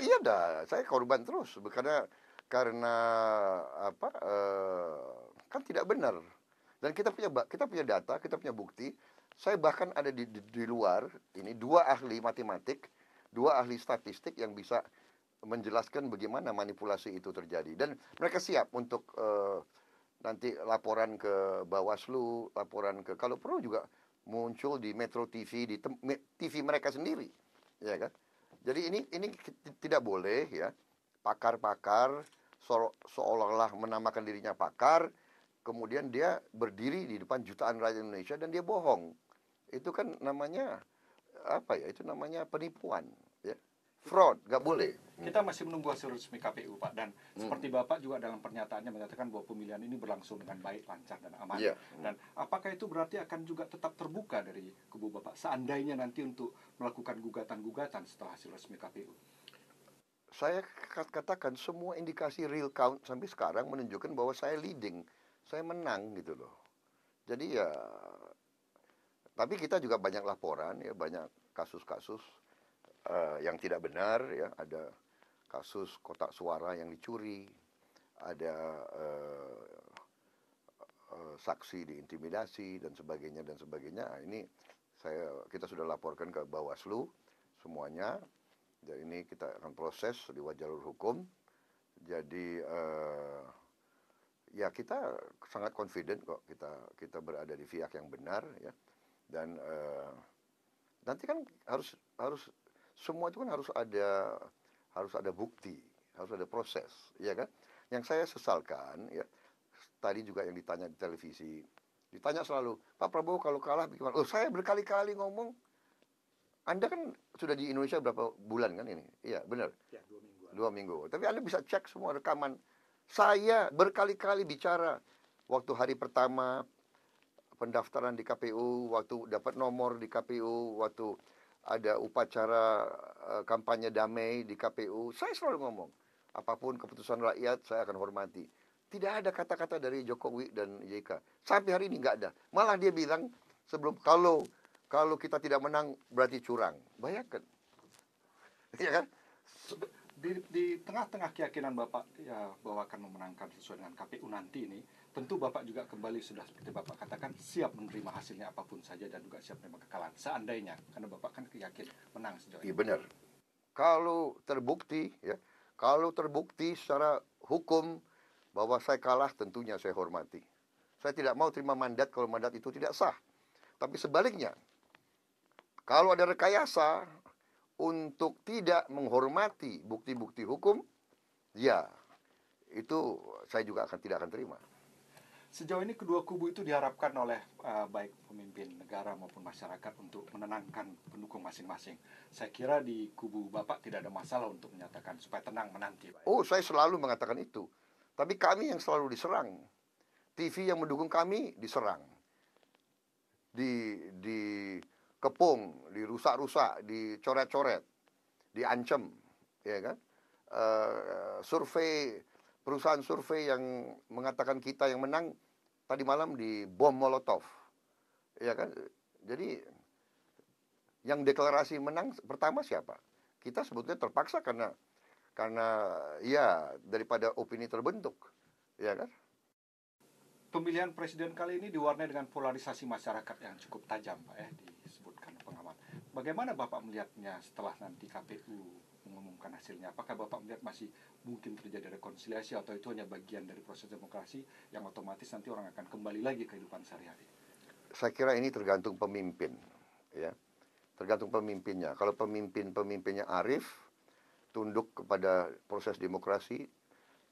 iya dah, saya korban terus karena apa? Kan tidak benar. Dan kita punya data, kita punya bukti. Saya bahkan ada di luar ini dua ahli matematik, dua ahli statistik yang bisa menjelaskan bagaimana manipulasi itu terjadi. Dan mereka siap untuk nanti laporan ke Bawaslu, laporan ke kalau perlu juga muncul di Metro TV, di TV mereka sendiri, ya kan? Jadi ini tidak boleh ya, pakar-pakar seolah-olah menamakan dirinya pakar, kemudian dia berdiri di depan jutaan rakyat Indonesia dan dia bohong. Itu kan namanya apa ya? Itu namanya penipuan, ya. Fraud, nggak boleh. Kita masih menunggu hasil resmi KPU, Pak. Dan seperti Bapak juga dalam pernyataannya mengatakan bahwa pemilihan ini berlangsung dengan baik, lancar, dan aman. Yeah. Dan apakah itu berarti akan juga tetap terbuka dari kubu Bapak seandainya nanti untuk melakukan gugatan-gugatan setelah hasil resmi KPU? Saya katakan semua indikasi real count sampai sekarang menunjukkan bahwa saya leading, saya menang gitu loh. Jadi ya, tapi kita juga banyak laporan ya, banyak kasus-kasus yang tidak benar ya, ada kasus kotak suara yang dicuri, ada saksi diintimidasi dan sebagainya dan sebagainya. Nah, ini kita sudah laporkan ke Bawaslu semuanya. Dan ini kita akan proses di jalur hukum. Jadi ya kita sangat confident kok kita berada di pihak yang benar ya. Dan nanti kan harus semua itu kan harus ada bukti, harus ada proses, ya kan? Yang saya sesalkan ya, tadi juga yang ditanya di televisi, ditanya selalu, Pak Prabowo kalau kalah bagaimana? Oh, saya berkali-kali ngomong, Anda kan sudah di Indonesia berapa bulan kan ini? Iya, benar. Ya, 2 minggu. 2 minggu. Tapi Anda bisa cek semua rekaman. Saya berkali-kali bicara waktu hari pertama pendaftaran di KPU, waktu dapat nomor di KPU, waktu ada upacara kampanye damai di KPU, saya selalu ngomong, apapun keputusan rakyat saya akan hormati. Tidak ada kata-kata dari Jokowi dan JK. Sampai hari ini nggak ada. Malah dia bilang sebelum kalau kita tidak menang berarti curang. Bayangkan, ya kan? Di tengah-tengah keyakinan Bapak ya bahwa akan memenangkan sesuai dengan KPU nanti ini, tentu Bapak juga kembali sudah seperti Bapak katakan siap menerima hasilnya apapun saja dan juga siap menerima kekalahan seandainya, karena Bapak kan yakin menang sejauh ini. Iya benar. Kalau terbukti secara hukum bahwa saya kalah, tentunya saya hormati. Saya tidak mau terima mandat kalau mandat itu tidak sah. Tapi sebaliknya, kalau ada rekayasa untuk tidak menghormati bukti-bukti hukum, ya itu saya juga tidak akan terima. Sejauh ini kedua kubu itu diharapkan oleh baik pemimpin negara maupun masyarakat untuk menenangkan pendukung masing-masing. Saya kira di kubu Bapak tidak ada masalah untuk menyatakan supaya tenang menanti, Pak. Oh, saya selalu mengatakan itu. Tapi kami yang selalu diserang. TV yang mendukung kami diserang. Dikepung, dirusak-rusak, dicoret-coret, diancam, ya kan? Perusahaan survei yang mengatakan kita yang menang tadi malam di bom Molotov, ya kan? Jadi yang deklarasi menang pertama siapa? Kita sebetulnya terpaksa karena ya daripada opini terbentuk, ya kan? Pemilihan presiden kali ini diwarnai dengan polarisasi masyarakat yang cukup tajam, Pak ya, disebutkan pengamat. Bagaimana Bapak melihatnya setelah nanti KPU mengumumkan hasilnya? Apakah Bapak melihat masih mungkin terjadi rekonsiliasi atau itu hanya bagian dari proses demokrasi yang otomatis nanti orang akan kembali lagi ke kehidupan sehari-hari? Saya kira ini tergantung pemimpin, ya. Tergantung pemimpinnya. Kalau pemimpinnya arif, tunduk kepada proses demokrasi,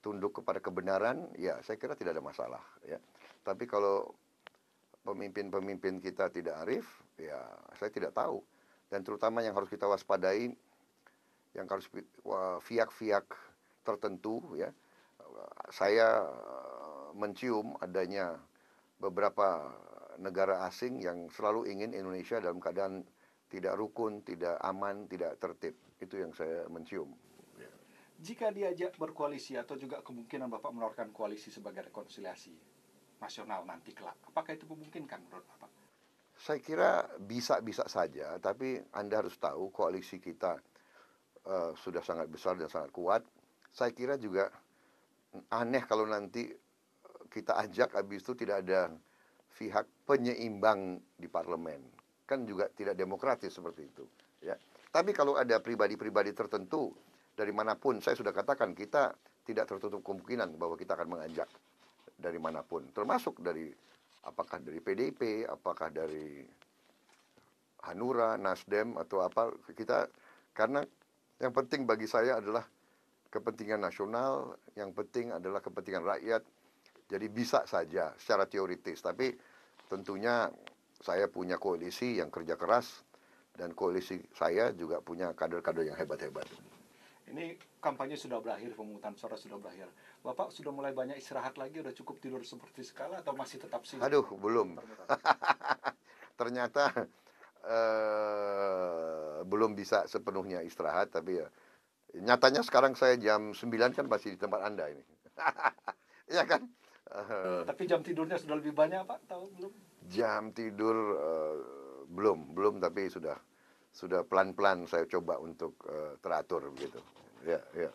tunduk kepada kebenaran, ya saya kira tidak ada masalah, ya. Tapi kalau pemimpin-pemimpin kita tidak arif, ya saya tidak tahu. Dan terutama yang harus kita waspadai, yang harus pihak-pihak tertentu, ya. Saya mencium adanya beberapa negara asing yang selalu ingin Indonesia dalam keadaan tidak rukun, tidak aman, tidak tertib. Itu yang saya mencium. Jika diajak berkoalisi atau juga kemungkinan Bapak menawarkan koalisi sebagai rekonsiliasi nasional nanti kelak, apakah itu memungkinkan menurut Bapak? Saya kira bisa-bisa saja, tapi Anda harus tahu koalisi kita sudah sangat besar dan sangat kuat. Saya kira juga aneh kalau nanti kita ajak, habis itu tidak ada pihak penyeimbang di parlemen. Kan juga tidak demokratis seperti itu, ya. Tapi kalau ada pribadi-pribadi tertentu dari manapun, saya sudah katakan kita tidak tertutup kemungkinan bahwa kita akan mengajak dari manapun, termasuk dari apakah dari PDIP, apakah dari Hanura, Nasdem atau apa, kita, karena yang penting bagi saya adalah kepentingan nasional, yang penting adalah kepentingan rakyat. Jadi bisa saja secara teoritis, tapi tentunya saya punya koalisi yang kerja keras dan koalisi saya juga punya kader-kader yang hebat-hebat. Ini kampanye sudah berakhir, pemungutan suara sudah berakhir. Bapak sudah mulai banyak istirahat lagi, udah cukup tidur seperti sekala atau masih tetap sibuk? Aduh, belum. Ternyata belum bisa sepenuhnya istirahat, tapi ya nyatanya sekarang saya jam 9 kan masih di tempat Anda ini. Iya kan? Tapi jam tidurnya sudah lebih banyak, Pak? Tahu belum? Jam tidur belum, tapi sudah pelan-pelan saya coba untuk teratur begitu. Ya, ya.